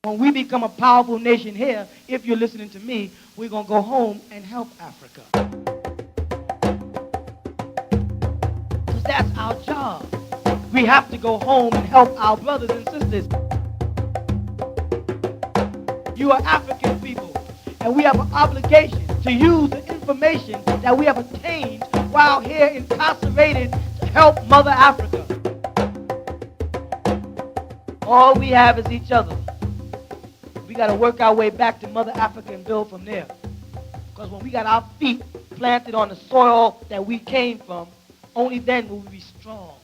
When we become a powerful nation here, if you're listening to me, we're going to go home and help Africa. Because that's our job. We have to go home and help our brothers and sisters. You are African people, and we have an obligation to use the information that we have attained while here incarcerated to help Mother Africa. All we have is each other. We got to work our way back to Mother Africa and build from there. Because when we got our feet planted on the soil that we came from, only then will we be strong.